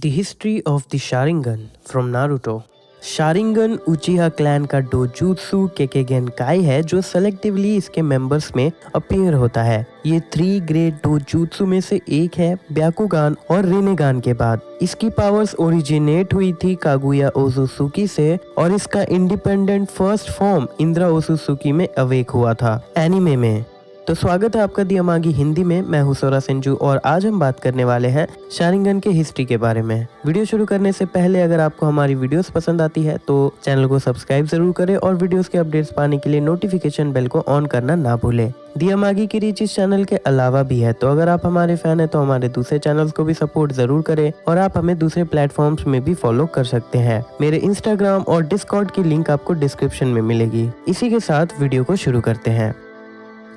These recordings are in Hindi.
The history of the Sharingan from Naruto। Sharingan उचिहा clan का डोजुत्सु केकेगेनकाई है जो सेलेक्टिवली इसके मेंबर्स में अपीयर होता है। ये 3 ग्रेट डोजुत्सु में से एक है, ब्याकुगान और रिनेगान के बाद। इसकी पावर्स ओरिजिनेट हुई थी कागुया ओजुत्सुकी से और इसका इंडिपेंडेंट फर्स्ट फॉर्म इंद्रा ओजुत्सुकी में अवेक हुआ था एनिमे में। तो स्वागत है आपका दियामागी हिंदी में। मैं हूं सोरा सेंजू और आज हम बात करने वाले हैं शारिंगन के हिस्ट्री के बारे में। वीडियो शुरू करने से पहले अगर आपको हमारी वीडियोस पसंद आती है तो चैनल को सब्सक्राइब जरूर करें और वीडियोस के अपडेट्स पाने के लिए नोटिफिकेशन बेल को ऑन करना ना भूलें। दियामागी की रीच इस चैनल के अलावा भी है, तो अगर आप हमारे फैन हैं तो हमारे दूसरे चैनल्स को भी सपोर्ट जरूर करें और आप हमें दूसरे प्लेटफॉर्म्स में भी फॉलो कर सकते हैं। मेरे इंस्टाग्राम और डिस्कॉर्ड की लिंक आपको डिस्क्रिप्शन में मिलेगी। इसी के साथ वीडियो को शुरू करते हैं।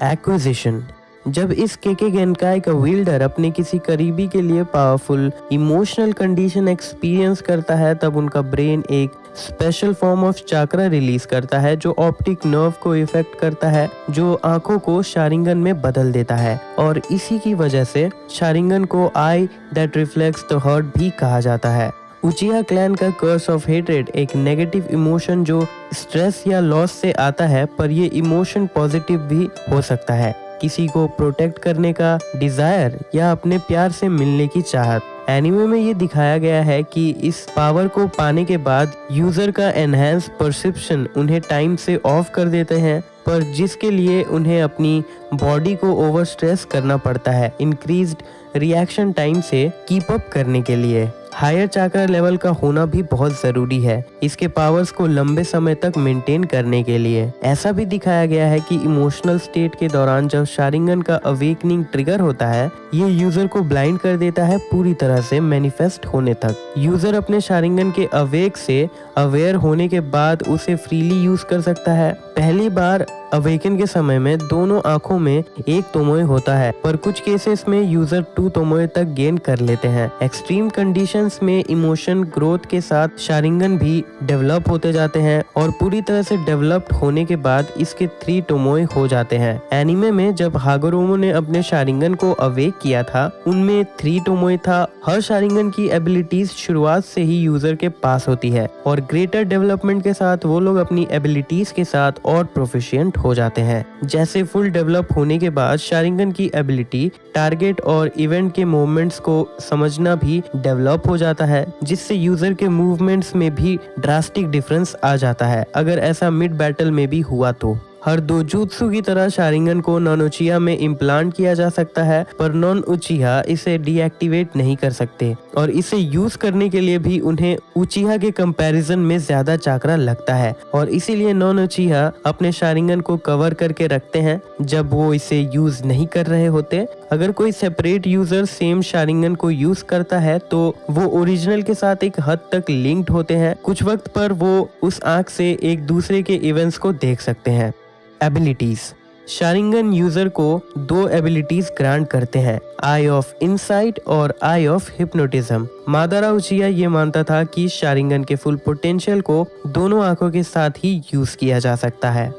एक्विजिशन। जब इस केकेगेनकाई का विल्डर अपने किसी करीबी के लिए पावरफुल इमोशनल कंडीशन एक्सपीरियंस करता है तब उनका ब्रेन एक special form of chakra release करता है जो ऑप्टिक नर्व को इफेक्ट करता है, जो आंखों को शारिंगन में बदल देता है और इसी की वजह से शारिंगन को आई दैट रिफ्लेक्ट्स द हार्ट भी कहा जाता है। उचिहा क्लैन का कर्स ऑफ हेट्रेड एक नेगेटिव इमोशन जो स्ट्रेस या लॉस से आता है, पर ये इमोशन पॉजिटिव भी हो सकता है। किसी को प्रोटेक्ट करने का डिजायर या अपने प्यार से मिलने की चाहत। एनिमे में ये दिखाया गया है कि इस पावर को पाने के बाद यूजर का एनहांस परसेप्शन उन्हें टाइम से ऑफ कर देते हैं, पर जिसके लिए उन्हें अपनी बॉडी को ओवर स्ट्रेस करना पड़ता है इंक्रीज्ड रिएक्शन टाइम से कीप अप करने के लिए। हायर चाक्रा लेवल का होना भी बहुत जरूरी है इसके पावर्स को लंबे समय तक मेंटेन करने के लिए। ऐसा भी दिखाया गया है कि इमोशनल स्टेट के दौरान जब शारिंगन का अवेकनिंग ट्रिगर होता है, ये यूजर को ब्लाइंड कर देता है पूरी तरह से मैनिफेस्ट होने तक। यूजर अपने शारिंगन के अवेक से अवेयर होने के बाद उसे फ्रीली यूज कर सकता है। पहली बार अवेकन के समय में दोनों आंखों में एक तोमोए होता है, पर कुछ केसेस में यूजर 2 तोमोए तक गेन कर लेते हैं। एक्सट्रीम कंडीशंस में इमोशन ग्रोथ के साथ शारिंगन भी डेवलप होते जाते हैं और पूरी तरह से डेवलप्ड होने के बाद इसके 3 तोमोए हो जाते हैं। एनिमे में जब हागोरोमो ने अपने शारिंगन को अवेक किया था, उनमें 3 तोमोए था। हर शारिंगन की एबिलिटीज शुरुआत से ही यूजर के पास होती है और ग्रेटर डेवलपमेंट के साथ वो लोग अपनी एबिलिटीज के साथ और प्रोफिशिएंट हो जाते हैं। जैसे फुल डेवलप होने के बाद शारिंगन की एबिलिटी टारगेट और इवेंट के मूवमेंट्स को समझना भी डेवलप हो जाता है, जिससे यूजर के मूवमेंट्स में भी ड्रास्टिक डिफरेंस आ जाता है अगर ऐसा मिड बैटल में भी हुआ तो। हर डोजुत्सु की तरह शारिंगन को नॉन उचिहा में इम्प्लांट किया जा सकता है, पर नॉन उचिहा इसे डीएक्टिवेट नहीं कर सकते और इसे यूज करने के लिए भी उन्हें उचिहा के कंपैरिजन में ज्यादा चाक्रा लगता है और इसीलिए नॉन उचिहा अपने शारिंगन को कवर करके रखते हैं जब वो इसे यूज नहीं कर रहे होते। अगर कोई सेपरेट यूजर सेम शारिंगन को यूज करता है तो वो ओरिजिनल के साथ एक हद तक लिंक्ड होते हैं। कुछ वक्त पर वो उस आंख से एक दूसरे के इवेंट्स को देख सकते हैं। एबिलिटीज। शारिंगन यूजर को 2 एबिलिटीज ग्रांट करते हैं, आई ऑफ इनसाइट और आई ऑफ हिप्नोटिज्म। मादारा उचिहा ये मानता था कि शारिंगन के फुल पोटेंशियल को दोनों आंखों के साथ ही यूज किया जा सकता है।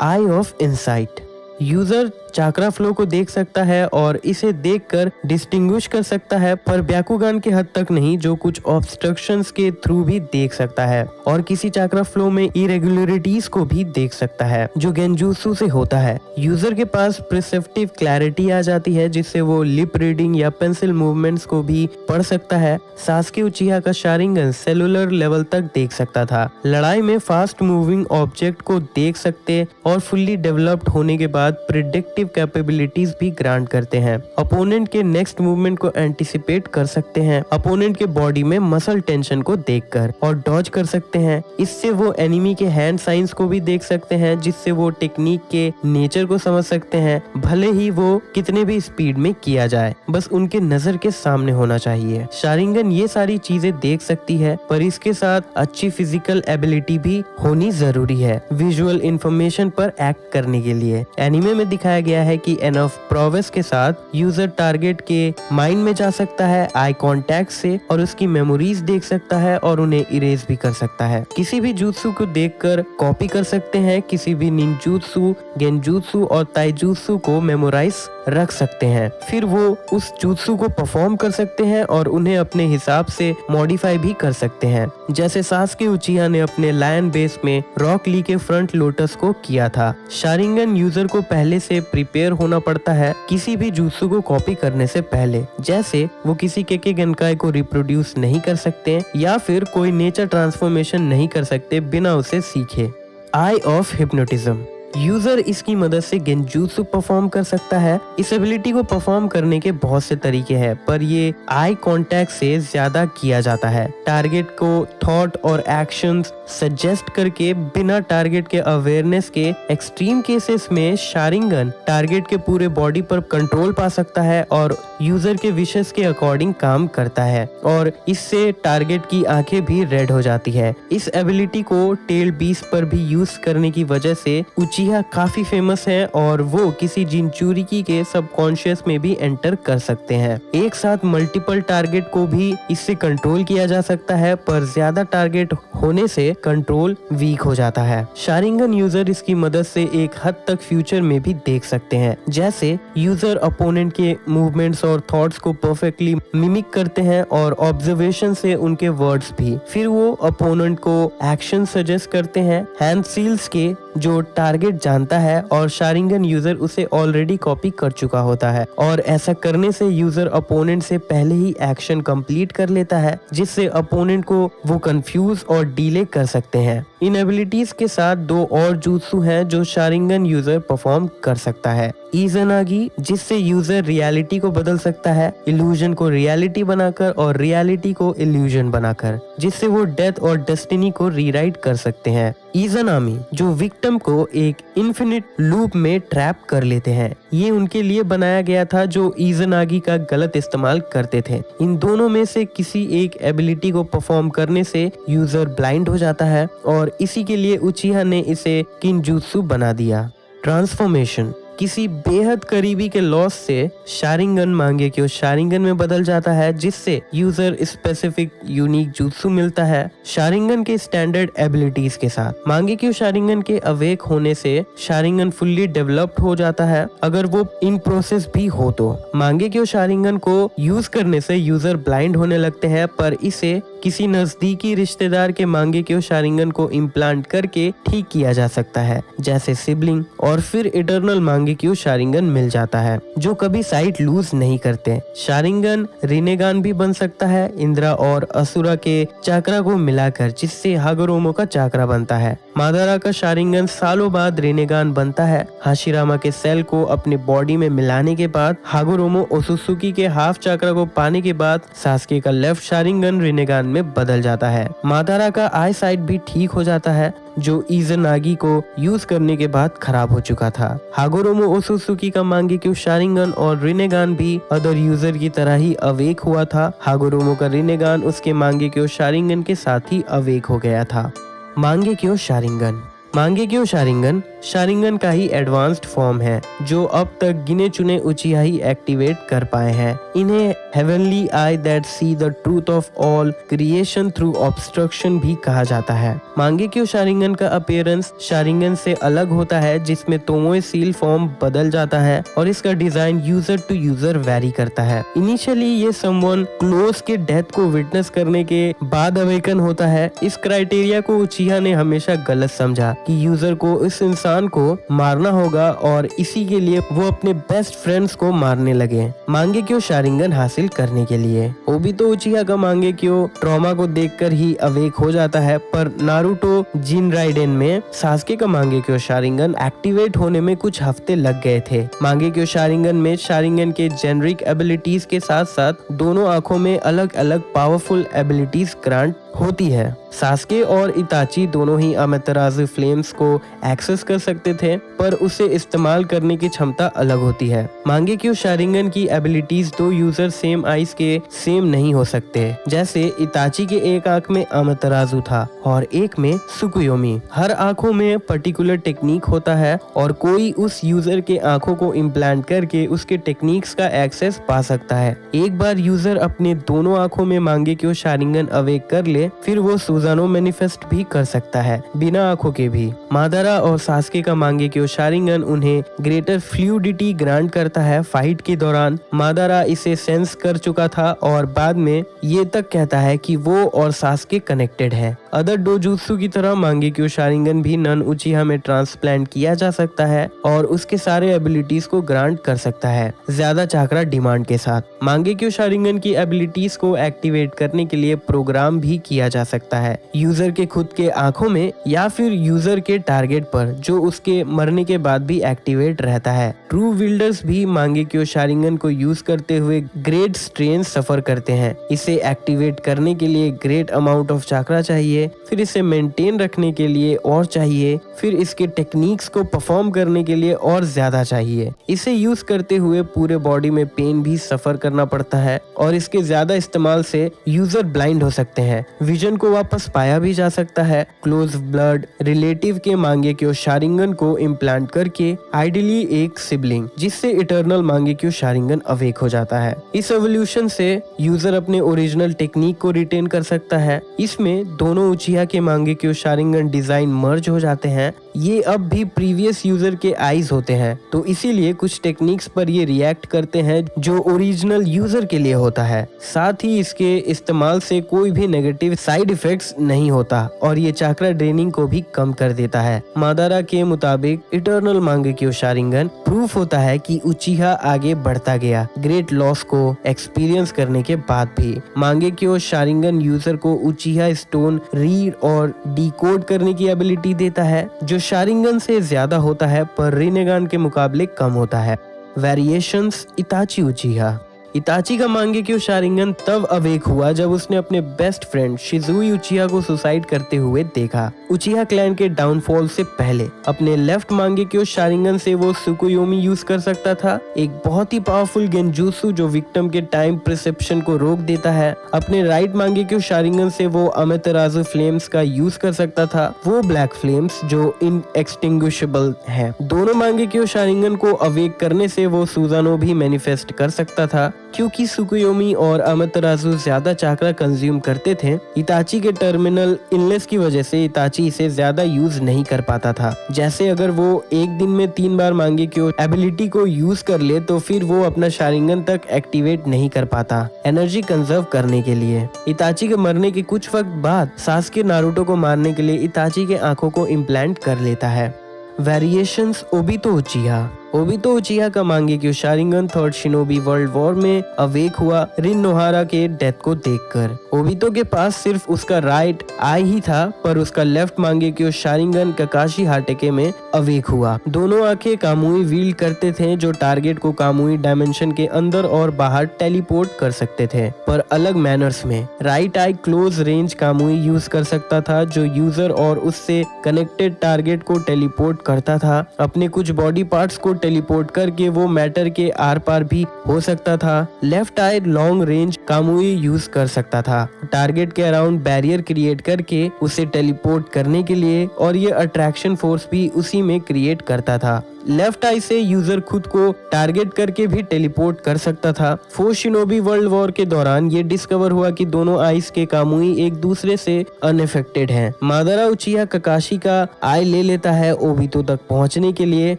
Eye of insight. User chakra flow को देख सकता है और इसे देखकर डिस्टिंग्विश कर सकता है, पर ब्याकुगान के हद तक नहीं, जो कुछ ऑब्स्ट्रक्शंस के थ्रू भी देख सकता है और किसी चाक्रा फ्लो में इरेगुलरिटीज को भी देख सकता है जो गेंजुत्सु से होता है। यूजर के पास प्रिसेप्टिव क्लैरिटी आ जाती है जिससे वो लिप रीडिंग या पेंसिल मूवमेंट्स को भी पढ़ सकता है। सास्के उचिहा का शारिंगन सेलुलर लेवल तक देख सकता था, लड़ाई में फास्ट मूविंग ऑब्जेक्ट को देख सकते और फुल्ली डेवलप्ड होने के बाद प्रिडिक्टिव कैपेबिलिटीज भी ग्रांट करते हैं। अपोनेंट के नेक्स्ट मूवमेंट को एंटिसिपेट कर सकते हैं अपोनेंट के बॉडी में मसल टेंशन को देखकर और डॉज कर सकते हैं। इससे वो एनिमी के हैंड साइंस को भी देख सकते हैं जिससे वो टेक्निक के नेचर को समझ सकते हैं, भले ही वो कितने भी स्पीड में किया जाए, बस उनके नजर के सामने होना चाहिए। शारिंगन ये सारी चीजें देख सकती है, पर इसके साथ अच्छी फिजिकल एबिलिटी भी होनी जरूरी है विजुअल इंफॉर्मेशन पर एक्ट करने के लिए। एनिमे में दिखाया गया है कि एनफ प्रोवेस के साथ यूजर टारगेट के माइंड में जा सकता है आई कांटेक्ट से और उसकी मेमोरीज देख सकता है और उन्हें इरेज भी कर सकता है। किसी भी जुत्सु को देखकर कॉपी कर सकते हैं, किसी भी निंजुत्सु, गेंजुत्सु और ताइजुत्सु को मेमोराइज रख सकते हैं। फिर वो उस जुत्सु को परफॉर्म कर सकते हैं और उन्हें अपने हिसाब से मॉडिफाई भी कर सकते हैं, जैसे सास्के उचिहा ने अपने लायन बेस में रॉक ली के फ्रंट लोटस को किया था। शारिंगन यूजर को पहले से प्रिपेयर होना पड़ता है किसी भी जुत्सु को कॉपी करने से पहले, जैसे वो किसी केके गेनकाई को रिप्रोड्यूस नहीं कर सकते या फिर कोई नेचर ट्रांसफॉर्मेशन नहीं कर सकते बिना उसे सीखे। आई ऑफ हिप्नोटिज्म, यूजर इसकी मदद से गेंजुत्सु परफॉर्म कर सकता है। इस एबिलिटी को परफॉर्म करने के बहुत से तरीके हैं, पर ये आई कांटेक्ट से ज्यादा किया जाता है। टारगेट को थॉट और एक्शंस सजेस्ट करके बिना टारगेट के अवेयरनेस के। एक्सट्रीम केसेस में शारिंगन टारगेट के पूरे बॉडी पर कंट्रोल पा सकता है और यूजर के विशेस के अकॉर्डिंग काम करता है, और इससे टारगेट की आंखें भी रेड हो जाती है। इस एबिलिटी को टेल बीस्ट पर भी यूज करने की वजह से उचिहा काफी फेमस है और वो किसी जिनचुरिकी के सबकॉन्शियस में भी एंटर कर सकते हैं। एक साथ मल्टीपल टारगेट को भी इससे कंट्रोल किया जा सकता है, पर ज्यादा टारगेट होने से कंट्रोल वीक हो जाता है। शारिंगन यूजर इसकी मदद से एक हद तक फ्यूचर में भी देख सकते हैं, जैसे यूजर अपोनेंट के मूवमेंट्स और थॉट्स को परफेक्टली मिमिक करते हैं और ऑब्जर्वेशन से उनके वर्ड्स भी। फिर वो अपोनेंट को एक्शन सजेस्ट करते हैं हैंड सील्स के, जो टारगेट जानता है और शारिंगन यूजर उसे ऑलरेडी कॉपी कर चुका होता है, और ऐसा करने से यूजर अपोनेंट से पहले ही एक्शन कंप्लीट कर लेता है, जिससे अपोनेंट को वो कंफ्यूज और डिले कर सकते हैं। इन एबिलिटीज के साथ दो और jutsu हैं जो शारिंगन यूजर परफॉर्म कर सकता है। इज़नागी, जिससे यूजर रियलिटी को बदल सकता है, इल्यूजन को रियलिटी बनाकर और रियलिटी को इल्यूजन बनाकर, जिससे वो डेथ और डेस्टिनी को रीराइट कर सकते हैं। इज़नामी, जो विक्टिम को एक इन्फिनिट लूप में ट्रैप कर लेते हैं। ये उनके लिए बनाया गया था जो इज़नागी का गलत इस्तेमाल करते थे। इन दोनों में से किसी एक एबिलिटी को परफॉर्म करने से यूजर ब्लाइंड हो जाता है, और इसी के लिए उचिहा ने इसे किनजुत्सु बना दिया। ट्रांसफॉर्मेशन, किसी बेहद करीबी के लॉस से शारिंगन मांगेक्यो शारिंगन में बदल जाता है, जिससे यूजर स्पेसिफिक यूनिक जुत्सु मिलता है शारिंगन के स्टैंडर्ड एबिलिटीज के साथ। मांगेक्यो शारिंगन के अवेक होने से शारिंगन फुल्ली डेवलप्ड हो जाता है, अगर वो इन प्रोसेस भी हो तो। मांगेक्यो शारिंगन को यूज करने से यूजर ब्लाइंड होने लगते हैं, पर इसे किसी नजदीकी रिश्तेदार के मांगेक्यो शारिंगन को इम्प्लांट करके ठीक किया जा सकता है, जैसे सिबलिंग, और फिर इटर्नल मांगेक्यो शारिंगन मिल जाता है जो कभी साइट लूज नहीं करते। शारिंगन रिनेगान भी बन सकता है इंद्रा और असुरा के चाक्रा को मिलाकर, जिससे हागोरोमो का चाक्रा बनता है। मादारा का शारिंगन सालों बाद रिनेगान बनता है। हाशिरामा के सेल को अपने बॉडी में मिलाने के बाद हागोरोमो ओसुसुकी के हाफ चाक्रा को पाने के बाद सास्के का लेफ्ट शारिंगन रिनेगान में बदल जाता है। मादारा का आई साइट भी ठीक हो जाता है, जो इज़नागी को यूज करने के बाद खराब हो चुका था। हागोरोमो ओसुसुकी का मांगेक्यो शारिंगन और रिनेगान भी अदर यूजर की तरह ही अवेक हुआ था। हागोरोमो का रिनेगान उसके मांगेक्यो शारिंगन के साथ ही अवेक हो गया था। मांगेक्यो शारिंगन, मांगेक्यो शारिंगन शारिंगन का ही एडवांस्ड फॉर्म है, जो अब तक गिने चुने उचिहा ही एक्टिवेट कर पाए हैं। इन्हें heavenly I that see the truth of all creation through obstruction भी कहा जाता है। मांगेक्यो शारिंगन का अपीयरेंस शारिंगन से अलग होता है, जिसमें तोमोए सील फॉर्म बदल जाता है और इसका design user to user vary करता है। इनिशियली ये समवन क्लोज के डेथ को विटनेस करने के बाद अवेकन होता है। इस क्राइटेरिया को उचिहा ने हमेशा गलत समझा कि यूजर को इस इंसान को मारना होगा, और इसी के लिए वो अपने बेस्ट फ्रेंड्स को मारने लगे मांगेक्यो शारिंगन हासिल करने के लिए। ओबितो उचिहा का मांगेक्यो ट्रॉमा को देखकर ही अवेक हो जाता है, पर नारुतो जिनराइडेन में सास्के का मांगेक्यो शारिंगन एक्टिवेट होने में कुछ हफ्ते लग गए थे। मांगेक्यो शारिंगन में शारिंगन के जेनरिक एबिलिटीज के साथ साथ दोनों आंखों में अलग अलग पावरफुल एबिलिटीज ग्रांट होती है। सास्के और इताची दोनों ही अमेतेराजु फ्लेम्स को एक्सेस कर सकते थे, पर उसे इस्तेमाल करने की क्षमता अलग होती है। मांगेक्यो शारिंगन की एबिलिटीज दो यूजर सेम आइज के सेम नहीं हो सकते, जैसे इताची के एक आंख में अमेतेराजु था और एक में सुकुयोमी। हर आंखों में पर्टिकुलर टेक्निक होता है और कोई उस यूजर के आंखों को इम्प्लांट करके उसके टेक्निक्स का एक्सेस पा सकता है। एक बार यूजर अपने दोनों आंखों में मांगेक्यो शारिंगन अवेक कर ले लिए फिर वो सुजानो मैनिफेस्ट भी कर सकता है बिना आंखों के भी। मादारा और सास्के का मांगेक्यो शारिंगन उन्हें ग्रेटर फ्लूइडिटी ग्रांट करता है। फाइट के दौरान मादारा इसे सेंस कर चुका था और बाद में ये तक कहता है कि वो और सास्के कनेक्टेड है। अदर डोजुत्सु की तरह मांगेक्यो शारिंगन भी नन उचिहा में ट्रांसप्लांट किया जा सकता है और उसके सारे एबिलिटीज को ग्रांट कर सकता है ज्यादा चाकरा डिमांड के साथ। मांगेक्यो शारिंगन की एबिलिटीज को एक्टिवेट करने के लिए प्रोग्राम भी किया जा सकता है यूजर के खुद के आंखों में या फिर यूजर के टारगेट पर, जो उसके मरने के बाद भी एक्टिवेट रहता है। ट्रू विल्डर्स भी मांगेक्यो शारिंगन को यूज करते हुए ग्रेट स्ट्रेन सफर करते हैं। इसे एक्टिवेट करने के लिए ग्रेट अमाउंट ऑफ चाकरा चाहिए, फिर इसे मेंटेन रखने के लिए और चाहिए, फिर इसके टेक्निक्स को परफॉर्म करने के लिए और ज्यादा चाहिए। इसे यूज करते हुए पूरे बॉडी में पेन भी सफर करना पड़ता है और इसके ज्यादा इस्तेमाल से यूजर ब्लाइंड हो सकते हैं। विजन को वापस पाया भी जा सकता है। क्लोज ब्लड रिलेटिव के मांगेक्यो शारिंगन को इम्प्लांट करके, आइडियली एक सिबलिंग, जिससे इटर्नल मांगेक्यो शारिंगन अवेक हो जाता है। इस एवोल्यूशन से यूजर अपने ओरिजिनल टेक्निक को रिटेन कर सकता है। इसमें दोनों उचिहा के मांगेक्यो शारिंगन डिजाइन मर्ज हो जाते हैं। ये अब भी प्रीवियस यूजर के आईज होते हैं, तो इसीलिए कुछ टेक्निक्स पर ये रिएक्ट करते हैं जो ओरिजिनल यूजर के लिए होता है। साथ ही इसके इस्तेमाल से कोई भी नेगेटिव साइड इफेक्ट्स नहीं होता और ये चाकरा ड्रेनिंग को भी कम कर देता है। मादारा के मुताबिक इटर्नल मांगेक्यो शारिंगन प्रूफ होता है कि उचिहा आगे बढ़ता गया ग्रेट लॉस को एक्सपीरियंस करने के बाद भी। मांगेक्यो शारिंगन यूजर को उचिहा स्टोन रीड और डिकोड करने की एबिलिटी देता है, जो शारिंगन से ज्यादा होता है पर रिनेगान के मुकाबले कम होता है। वेरिएशंस इताची उचिहा। इताची का मांगेक्यो शारिंगन तब अवेक हुआ जब उसने अपने बेस्ट फ्रेंड शिजुई उचिहा को सुसाइड करते हुए देखा। उचिहा क्लैन के डाउनफॉल से पहले अपने लेफ्ट मांगेक्यो शारिंगन से वो सुकुयोमी यूज कर सकता था, एक बहुत ही पावरफुल गेंजुत्सु जो विक्टिम के टाइम परसेप्शन को रोक देता है। अपने राइट मांगेक्यो शारिंगन से वो अमेतेराजु फ्लेम्स का यूज कर सकता था, वो ब्लैक फ्लेम्स जो इनएक्सटिंग्विशेबल है। दोनों मांगेक्यो शारिंगन को अवेक करने से वो सुजानो भी मैनिफेस्ट कर सकता था। क्योंकि सुकुयोमी और अमेतेराजु ज्यादा चाकरा कंज्यूम करते थे, इताची के टर्मिनल इलनेस की वजह से इताची इसे ज्यादा यूज नहीं कर पाता था। जैसे अगर वो एक दिन में 3 बार मांगेक्यो एबिलिटी को यूज कर ले तो फिर वो अपना शारिंगन तक एक्टिवेट नहीं कर पाता एनर्जी कंजर्व करने के लिए। इताची के मरने के कुछ वक्त बाद सास्के नारुतो को मारने के लिए इताची के आंखों को इम्प्लांट कर लेता है। Variations Obito Uchiha. Obito Uchiha का Mangekyo Sharingan third shinobi world war में अवेक हुआ रिन नोहारा के डेथ को देखकर। ओबितो के पास सिर्फ उसका राइट आई ही था, पर उसका लेफ्ट मांगेक्यो शारिंगन ककाशी हाटेके में अवेक हुआ। दोनों आंखें कामुई वील्ड करते थे जो टारगेट को कामुई डायमेंशन के अंदर और बाहर टेलीपोर्ट कर सकते थे, पर अलग मैनर्स में। Right eye close range Kamui use कर सकता था जो यूजर और उससे कनेक्टेड टारगेट को टेलीपोर्ट करता था। अपने कुछ बॉडी पार्ट्स को टेलीपोर्ट करके वो मैटर के आर पार भी हो सकता था। Left eye long range Kamui use कर सकता था, टारगेट के अराउंड बैरियर क्रिएट करके उसे टेलीपोर्ट करने के लिए, और ये अट्रैक्शन फोर्स भी उसी में क्रिएट करता था। लेफ्ट आई से यूजर खुद को टारगेट करके भी टेलीपोर्ट कर सकता था। फोर्थ शिनोबी वर्ल्ड वॉर के दौरान ये डिस्कवर हुआ कि दोनों आईज के कामुई एक दूसरे से अनअफेक्टेड हैं। मादारा उचिहा ककाशी का आई ले लेता है ओबितो तक पहुंचने के लिए।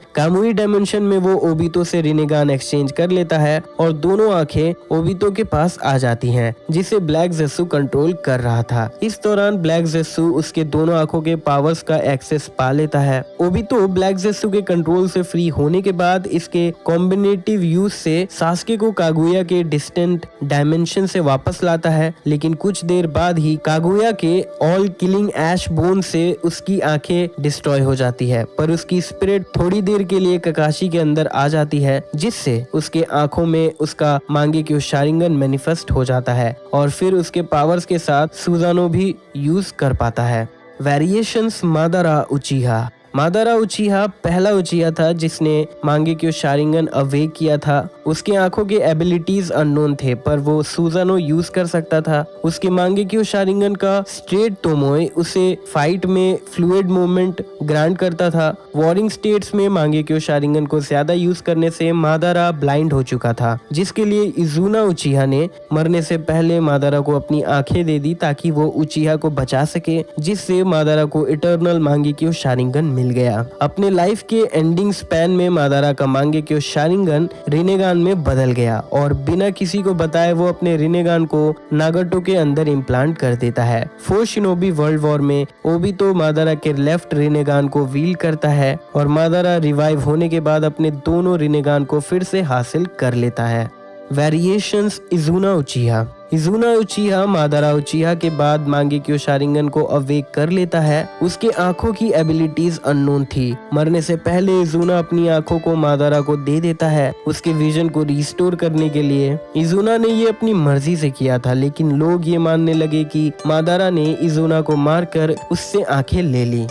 कामुई डायमेंशन में वो ओबितो से रिनेगान एक्सचेंज कर लेता है और दोनों आंखें ओबितो के पास आ जाती हैं, जिसे ब्लैक जेत्सु कंट्रोल कर रहा था। इस दौरान ब्लैक जेत्सु उसके दोनों आंखों के पावर्स का एक्सेस पा लेता है। ओबितो ब्लैक जेत्सु के कंट्रोल से फ्री होने के बाद इसके कॉम्बिनेटिव यूज से सास्के को कागुया के डिस्टेंट डायमेंशन से वापस लाता है, लेकिन कुछ देर बाद ही कागुया के ऑल किलिंग ऐश बोन से उसकी आंखें डिस्ट्रॉय हो जाती है, पर उसकी स्पिरिट थोड़ी देर के लिए ककाशी के अंदर आ जाती है, जिससे उसके आंखों में उसका मांगेक्यो शारिंगन मैनिफेस्ट हो जाता है और फिर उसके पावर्स के साथ सुजानो भी यूज कर पाता है। वेरिएशंस मादारा उचिहा। मादारा उचिहा पहला उचिहा था जिसने मांगेक्यो शारिंगन अवेक किया था। उसके आंखों के एबिलिटीज अननोन थे पर वो सुजानो यूज कर सकता था। उसके मांगेक्यो शारिंगन का स्ट्रेट तोमोए उसे फाइट में फ्लूइड मूवमेंट ग्रांट करता था। वॉरिंग स्टेट्स में मांगेक्यो शारिंगन को ज्यादा यूज करने से मादारा ब्लाइंड हो चुका था, जिसके लिए इजुना उचिहा ने मरने से पहले मादारा को अपनी आंखें दे दी ताकि वो उचिहा को बचा सके, जिससे मादारा को इटर्नल मांगेक्यो शारिंगन मिल गया। अपने लाइफ के एंडिंग स्पैन में मादारा का मांगेक्यो शारिंगन रिनेगान में बदल गया और बिना किसी को बताए वो अपने रिनेगान को नागाटो के अंदर इम्प्लांट कर देता है। 4 शिनोबी वर्ल्ड वॉर में ओबितो मादारा के लेफ्ट रिनेगान को व्हील करता है और मादारा रिवाइव होने के बाद अपने दोनों रिनेगान को फिर से हासिल कर लेता है। वेरिएशंस इजुना उचिहा। इजुना उचिहा मादारा उचिहा के बाद मांगेक्यो शारिंगन को अवेक कर लेता है। उसके आंखों की एबिलिटीज अननोन थी। मरने से पहले इजुना अपनी आंखों को मादारा को दे देता है उसके विजन को रिस्टोर करने के लिए। इजुना ने ये अपनी मर्जी से किया था, लेकिन लोग ये मानने लगे कि मादारा ने इजुना को मारकर उससे आंखें ले ली।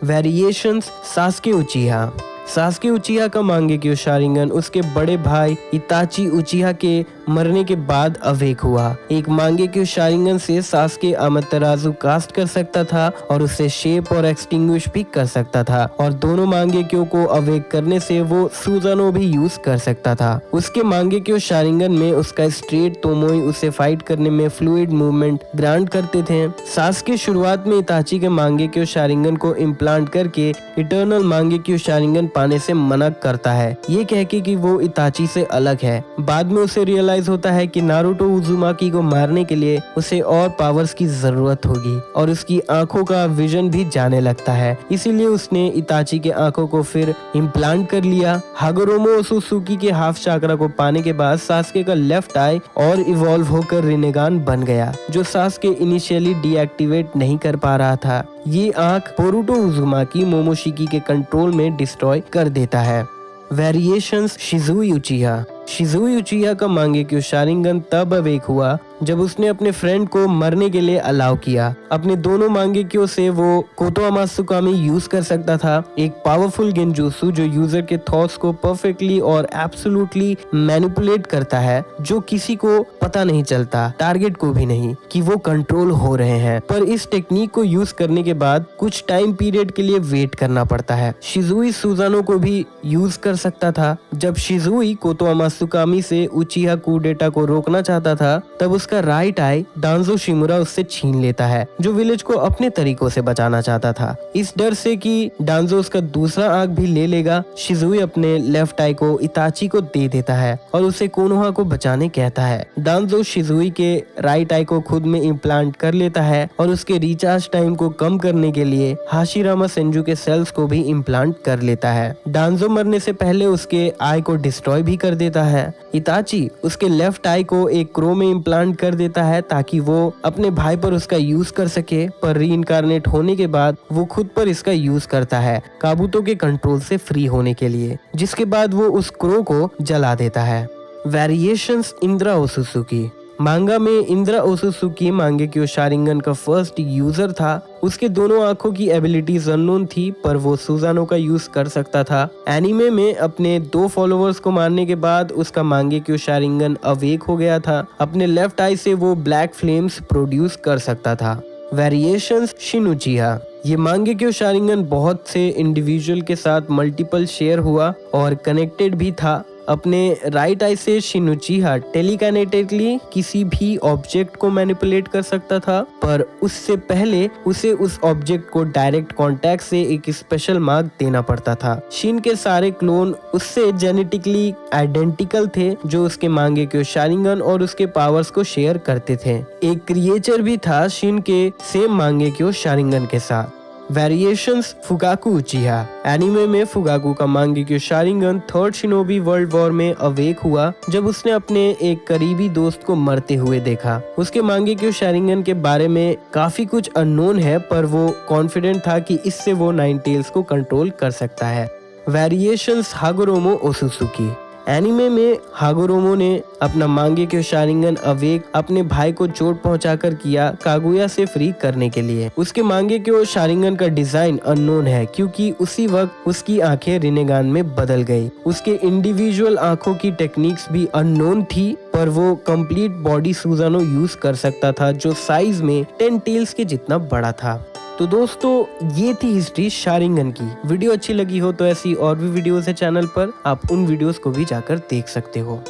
Variations Sasuke Uchiha. Sasuke Uchiha का मांगेक्यो शारिंगन उसके बड़े भाई इताची उचिहा के मरने के बाद अवेक हुआ। एक मांगेक्यो शारिंगन से सास्के अमातेराजु कास्ट कर सकता था और उसे शेप और एक्सटिंग्विश भी कर सकता था, और दोनों मांगेक्यो को अवेक करने से वो सुजानो भी यूज कर सकता था। उसके मांगेक्यो शारिंगन में उसका स्ट्रेट तोमोई उसे फाइट करने में फ्लूइड मूवमेंट ग्रांट करते थे। सास्के शुरुआत में इताची के मांगेक्यो शारिंगन को इम्प्लांट करके इटर्नल मांगेक्यो शारिंगन पाने से मना करता है, ये कह के कि वो इताची से अलग है। बाद में उसे रियलाइज होता है कि नारुतो उजुमाकी को मारने के लिए उसे और पावर्स की जरूरत होगी और उसकी आंखों का विजन भी जाने लगता है। इसीलिए उसने इताची के आंखों को फिर इम्प्लांट कर लिया। हागोरोमो ओसुसुकी के हाफ चाक्रा को पाने के बाद सास्के का लेफ्ट आई और इवॉल्व होकर रिनेगान बन गया, जो सास्के इनिशियली डीएक्टिवेट नहीं कर पा रहा था। ये आंख बोरुतो उजुमाकी मोमोशिकी के कंट्रोल में डिस्ट्रॉय कर देता है। वेरिएशंस शिजुई उचिहा। शिजुई उचिहा का मांगेक्यो शारिंगन तब अवेक हुआ जब उसने अपने फ्रेंड को मरने के लिए अलाउ किया। अपने दोनों मांगेक्यो से वो कोतो अमात्सुकामी यूज कर सकता था, एक पावरफुल गेंजुत्सु जो यूजर के थॉट्स को परफेक्टली और एब्सोल्युटली मैनिपुलेट करता है, जो किसी को पता नहीं चलता, टारगेट को भी नहीं, कि वो कंट्रोल हो रहे हैं। पर इस टेक्निक को यूज करने के बाद कुछ टाइम पीरियड के लिए वेट करना पड़ता है। शिजुई सुजानो को भी यूज कर सकता था। जब शिजुई कोतो अमात्सुकामी से उचिहा कूडेटा को रोकना चाहता था, तब उसका राइट आई डांजो शिमुरा उससे छीन लेता है, जो विलेज को अपने तरीकों से बचाना चाहता था। इस डर से कि डांजो उसका दूसरा आंख भी ले लेगा, शिजुई अपने लेफ्ट आई को इताची को दे देता है और उसे कोनोहा को बचाने कहता है। डांजो शिजुई के राइट आई को खुद में इम्प्लांट कर लेता है और उसके रिचार्ज टाइम को कम करने के लिए हाशिरामा सेंजू के सेल्स को भी इम्प्लांट कर लेता है। डांजो मरने से पहले उसके आई को डिस्ट्रॉय भी कर देता है। इताची उसके लेफ्ट आई को एक क्रो में इम्प्लांट कर देता है ताकि वो अपने भाई पर उसका यूज कर सके, पर रीइंकारनेट होने के बाद वो खुद पर इसका यूज करता है काबूतो के कंट्रोल से फ्री होने के लिए, जिसके बाद वो उस क्रो को जला देता है। वेरिएशंस इंद्रा ओसुसुकी। मांगा में इंद्रा ओसुसुकी मांगेक्यो शारिंगन का फर्स्ट यूजर था। उसके दोनों आंखों की एबिलिटीज अननोन थी, पर वो सुजानो का यूज कर सकता था। एनीमे में अपने 2 फॉलोअर्स को मारने के बाद उसका मांगेक्यो शारिंगन अवेक हो गया था। अपने लेफ्ट आई से वो ब्लैक फ्लेम्स प्रोड्यूस कर सकता था। Variations Shin उचिहा। ये मांगेक्यो शारिंगन बहुत से इंडिविजुअल के साथ मल्टीपल शेयर हुआ और कनेक्टेड भी था। अपने राइट आई से शिन उचिहा टेलीकाइनेटिकली किसी भी ऑब्जेक्ट को मैनिपुलेट कर सकता था, पर उससे पहले उसे उस ऑब्जेक्ट को डायरेक्ट कांटेक्ट से एक स्पेशल मार्क देना पड़ता था। शिन के सारे क्लोन उससे जेनेटिकली आइडेंटिकल थे, जो उसके मांगेक्यो शारिंगन और उसके पावर्स को शेयर करते थे। एक क्रिएचर भी था शिन के सेम मांगेक्यो शारिंगन के साथ। Variations Fugaku Uchiha. एनीमे में फुगाकू का Mangekyo Sharingan 3rd shinobi world war में अवेक हुआ जब उसने अपने एक करीबी दोस्त को मरते हुए देखा। उसके मांगेक्यो शारिंगन के बारे में काफी कुछ अननोन है, पर वो कॉन्फिडेंट था कि इससे वो 9 टेल्स को कंट्रोल कर सकता है। वेरिएशंस हागोरोमो ओसुसुकी। एनिमे में हागोरोमो ने अपना मांगेक्यो शारिंगन अवेक अपने भाई को चोट पहुंचाकर किया कागुया से फ्री करने के लिए। उसके मांगेक्यो शारिंगन का डिजाइन अननोन है क्योंकि उसी वक्त उसकी आंखें रिनेगान में बदल गई। उसके इंडिविजुअल आंखों की टेक्निक्स भी अननोन थी, पर वो कंप्लीट बॉडी सुजानो यूज कर सकता था जो साइज में 10 टेल्स के जितना बड़ा था। तो दोस्तों ये थी हिस्ट्री शारिंगन की। वीडियो अच्छी लगी हो तो ऐसी और भी वीडियोस है चैनल पर, आप उन वीडियोस को भी जाकर देख सकते हो।